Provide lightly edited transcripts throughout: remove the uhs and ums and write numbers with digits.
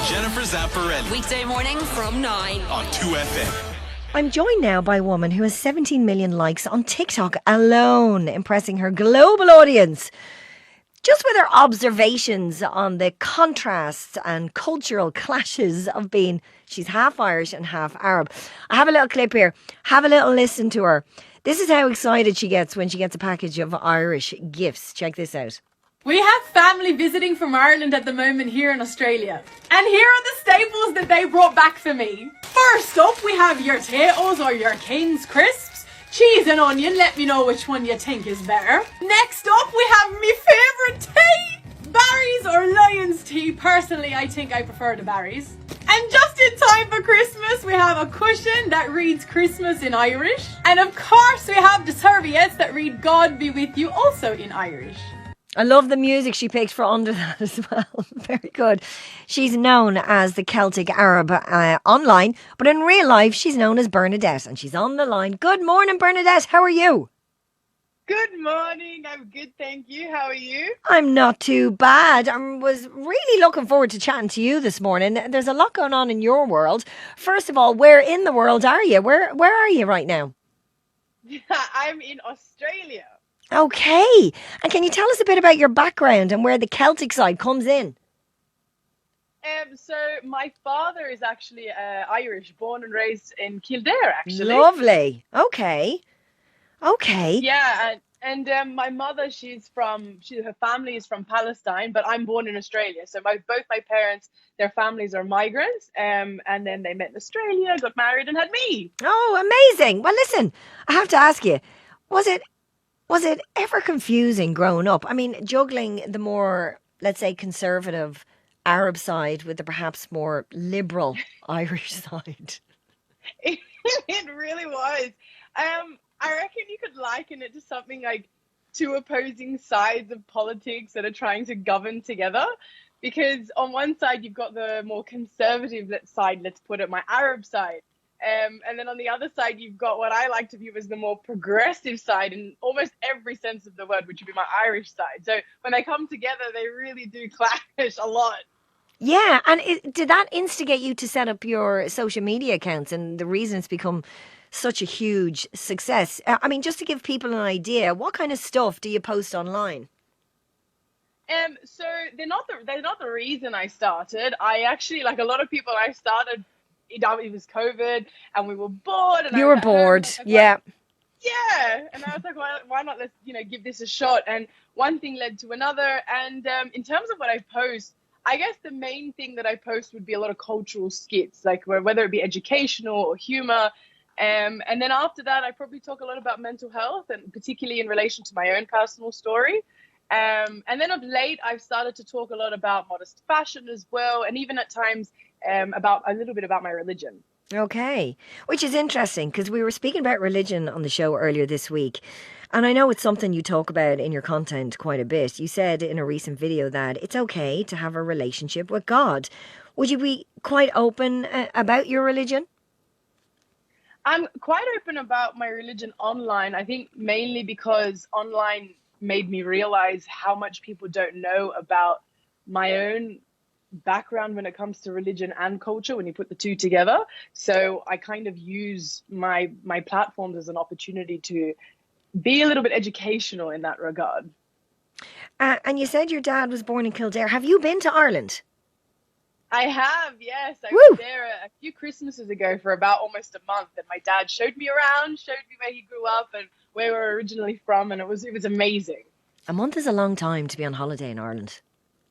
Jennifer Zamparelli. Weekday morning from 9 on 2FM. I'm joined now by a woman who has 17 million likes on TikTok alone, impressing her global audience. Just with her observations on the contrasts and cultural clashes of being, she's half Irish and half Arab. I have a little clip here. Have a little listen to her. This is how excited she gets when she gets a package of Irish gifts. Check this out. We have family visiting from Ireland at the moment here in Australia. And here are the staples that they brought back for me. First up, we have your RTE'S or your King's crisps. Cheese and onion, let me know which one you think is better. Next up, we have my favourite tea. Barry's or Lion's tea. Personally, I think I prefer the Barry's. And just in time for Christmas, we have a cushion that reads Christmas in Irish. And of course, we have the serviettes that read God be with you, also in Irish. I love the music she picked for under that as well. Very good. She's known as the Celtic Arab online, but in real life, she's known as Bernadette, and she's on the line. Good morning, Bernadette. How are you? Good morning. I'm good, thank you. How are you? I'm not too bad. I was really looking forward to chatting to you this morning. There's a lot going on in your world. First of all, where in the world are you? Where are you right now? I'm in Australia. Okay. And can you tell us a bit about your background and where the Celtic side comes in? So my father is actually Irish, born and raised in Kildare, actually. Lovely. Okay. Yeah, and my mother, her family is from Palestine, but I'm born in Australia. So both my parents, their families are migrants, and then they met in Australia, got married, and had me. Oh, amazing. Well, listen, I have to ask you, was it ever confusing growing up? I mean, juggling the more, let's say, conservative Arab side with the perhaps more liberal Irish side. It really was. I reckon you could liken it to something like two opposing sides of politics that are trying to govern together. Because on one side, you've got the more conservative side, let's put it, my Arab side. And then on the other side, you've got what I like to view as the more progressive side in almost every sense of the word, which would be my Irish side. So when they come together, they really do clash a lot. Yeah, and did that instigate you to set up your social media accounts and the reason it's become such a huge success? I mean, just to give people an idea, what kind of stuff do you post online? So they're not the reason I started. I actually, like a lot of people, I started. It was COVID and we were bored. And you were bored, like, yeah. Yeah, and I was like, why not? Let's give this a shot. And one thing led to another. And in terms of what I post, I guess the main thing that I post would be a lot of cultural skits, like whether it be educational or humor. And then after that, I probably talk a lot about mental health, and particularly in relation to my own personal story. And then of late, I've started to talk a lot about modest fashion as well, and even at times about a little bit about my religion. Okay, which is interesting because we were speaking about religion on the show earlier this week. And I know it's something you talk about in your content quite a bit. You said in a recent video that it's okay to have a relationship with God. Would you be quite open about your religion? I'm quite open about my religion online. I think mainly because online made me realize how much people don't know about my own background when it comes to religion and culture when you put the two together. So I kind of use my platforms as an opportunity to be a little bit educational in that regard. And you said your dad was born in Kildare. Have you been to Ireland? I have, yes. I Woo! was there a few Christmases ago for about almost a month, and my dad showed me around, showed me where he grew up and where we're originally from, and it was amazing. A month is a long time to be on holiday in Ireland.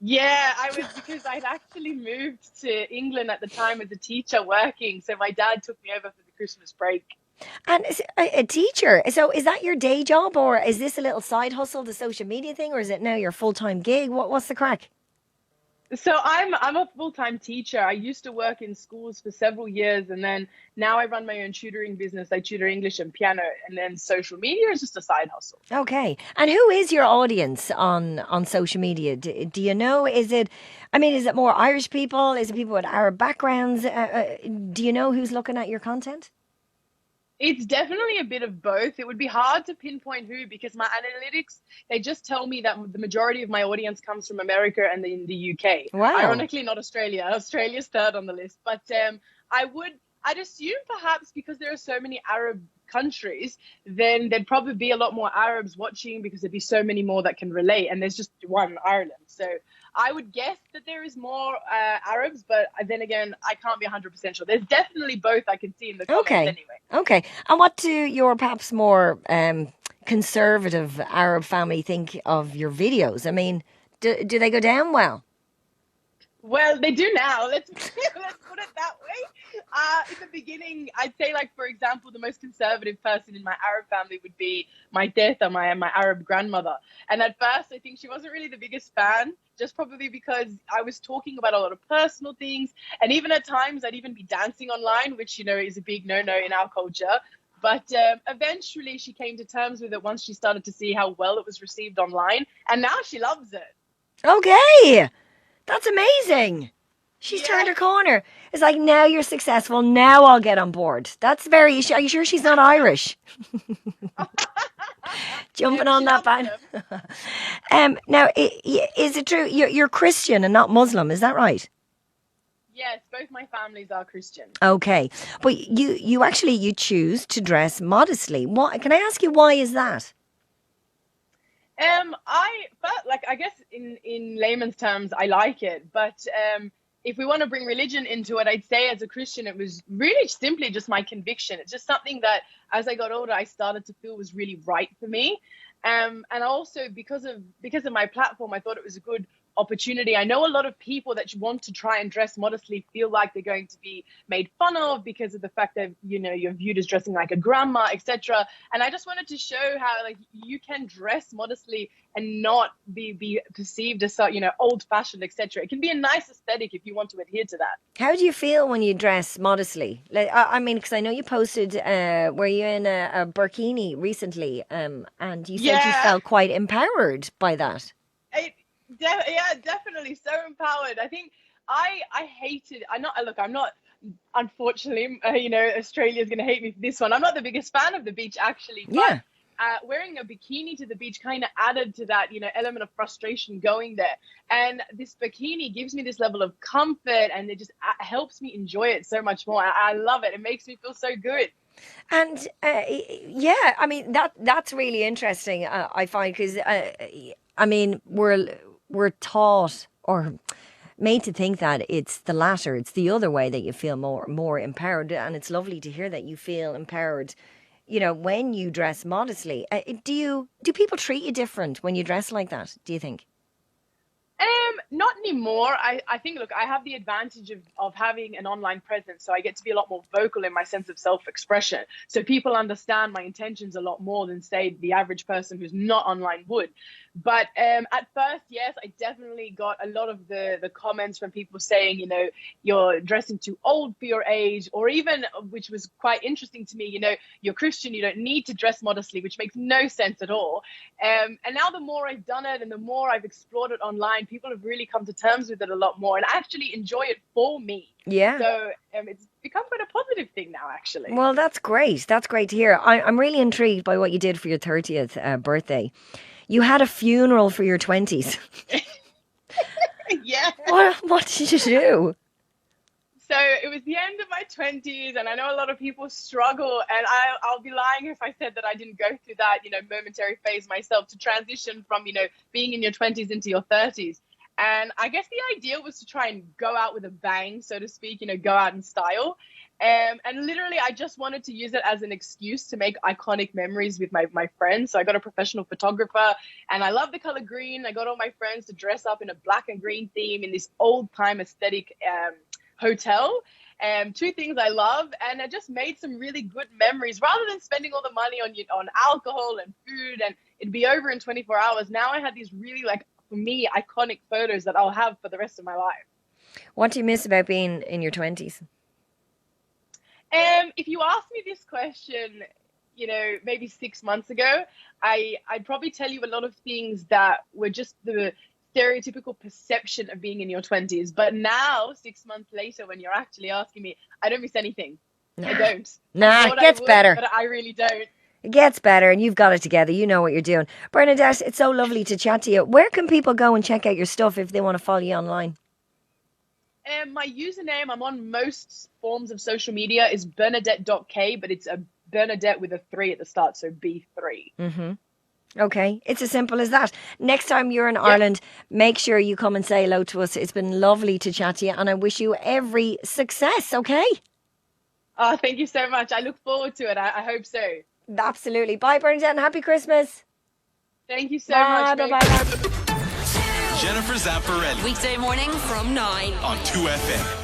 Yeah, I was, because I'd actually moved to England at the time as a teacher working, so my dad took me over for the Christmas break. And a teacher, so is that your day job, or is this a little side hustle, the social media thing, or is it now your full-time gig? What's the crack? So I'm a full-time teacher. I used to work in schools for several years, and then now I run my own tutoring business. I tutor English and piano, and then social media is just a side hustle. Okay. And who is your audience on social media? Do you know? Is it more Irish people? Is it people with Arab backgrounds? Do you know who's looking at your content? It's definitely a bit of both. It would be hard to pinpoint who, because my analytics, they just tell me that the majority of my audience comes from America and in the UK. Wow. Ironically, not Australia. Australia's third on the list. But I'd assume perhaps because there are so many Arab countries, then there'd probably be a lot more Arabs watching because there'd be so many more that can relate. And there's just one Ireland. So I would guess that there is more Arabs, but then again, I can't be 100% sure. There's definitely both I can see in the comments anyway. Okay. And what do your perhaps more conservative Arab family think of your videos? I mean, do they go down well? Well, they do now. Let's put it that way. In the beginning, I'd say, like, for example, the most conservative person in my Arab family would be my teta, my Arab grandmother. And at first, I think she wasn't really the biggest fan, just probably because I was talking about a lot of personal things. And even at times, I'd even be dancing online, which, you know, is a big no-no in our culture. But eventually, she came to terms with it once she started to see how well it was received online. And now she loves it. Okay. That's amazing. She's turned her corner. It's like, now you're successful. Now I'll get on board. That's very... Are you sure she's not Irish? Jumping on that band. Now, is it true? You're Christian and not Muslim. Is that right? Yes, both my families are Christian. Okay. But you choose to dress modestly. Can I ask you, why is that? I guess in layman's terms, I like it. But if we want to bring religion into it, I'd say as a Christian, it was really simply just my conviction. It's just something that as I got older, I started to feel was really right for me. And also because of my platform, I thought it was a good opportunity. I know a lot of people that want to try and dress modestly feel like they're going to be made fun of because of the fact that, you know, you're viewed as dressing like a grandma, etc. And I just wanted to show how, like, you can dress modestly and not be perceived as, you know, old-fashioned, etc. It can be a nice aesthetic if you want to adhere to that. How do you feel when you dress modestly? Like, I mean, because I know you posted, were you in a burkini recently, and you said you felt quite empowered by that. Definitely so empowered. I think I hated. I'm not. Unfortunately, you know, Australia's going to hate me for this one. I'm not the biggest fan of the beach, actually. But, wearing a bikini to the beach kind of added to that, you know, element of frustration going there. And this bikini gives me this level of comfort, and it just helps me enjoy it so much more. I love it. It makes me feel so good. And I mean that's really interesting. I find, because I mean we're taught or made to think that it's the latter, it's the other way that you feel more empowered, and it's lovely to hear that you feel empowered, you know, when you dress modestly. Do people treat you different when you dress like that, do you think? Not anymore. I think, look, I have the advantage of having an online presence, so I get to be a lot more vocal in my sense of self-expression. So people understand my intentions a lot more than, say, the average person who's not online would. But at first, yes, I definitely got a lot of the comments from people saying, you know, you're dressing too old for your age, or even, which was quite interesting to me, you know, you're Christian, you don't need to dress modestly, which makes no sense at all. And now the more I've done it and the more I've explored it online, people have really come to terms with it a lot more and actually enjoy it for me. Yeah. So it's become quite a positive thing now, actually. Well, that's great. That's great to hear. I'm really intrigued by what you did for your 30th birthday. You had a funeral for your 20s. Yeah. What did you do? So it was the end of my 20s, and I know a lot of people struggle, and I'll be lying if I said that I didn't go through that, you know, momentary phase myself to transition from, you know, being in your 20s into your 30s. And I guess the idea was to try and go out with a bang, so to speak, you know, go out in style. And literally, I just wanted to use it as an excuse to make iconic memories with my friends. So I got a professional photographer, and I love the color green. I got all my friends to dress up in a black and green theme in this old time aesthetic hotel. Two things I love, and I just made some really good memories rather than spending all the money on alcohol and food, and it'd be over in 24 hours. Now I had these really, like, for me, iconic photos that I'll have for the rest of my life. What do you miss about being in your 20s? If you asked me this question, you know, maybe 6 months ago, I'd probably tell you a lot of things that were just the stereotypical perception of being in your 20s. But now, 6 months later, when you're actually asking me, I don't miss anything. I don't. Nah, I it thought I gets would, better. but I really don't. It gets better, and you've got it together. You know what you're doing. Bernadette, it's so lovely to chat to you. Where can people go and check out your stuff if they want to follow you online? My username, I'm on most forms of social media, is Bernadette.k, but it's a Bernadette with a 3 at the start, so B3. Okay, it's as simple as that. Next time you're in Ireland, make sure you come and say hello to us. It's been lovely to chat to you, and I wish you every success, okay? Oh, thank you so much. I look forward to it. I hope so. Absolutely. Bye, Bernadette, and happy Christmas. Thank you so much. Bye. Jennifer Zamparelli Weekday morning from 9. on 2FM.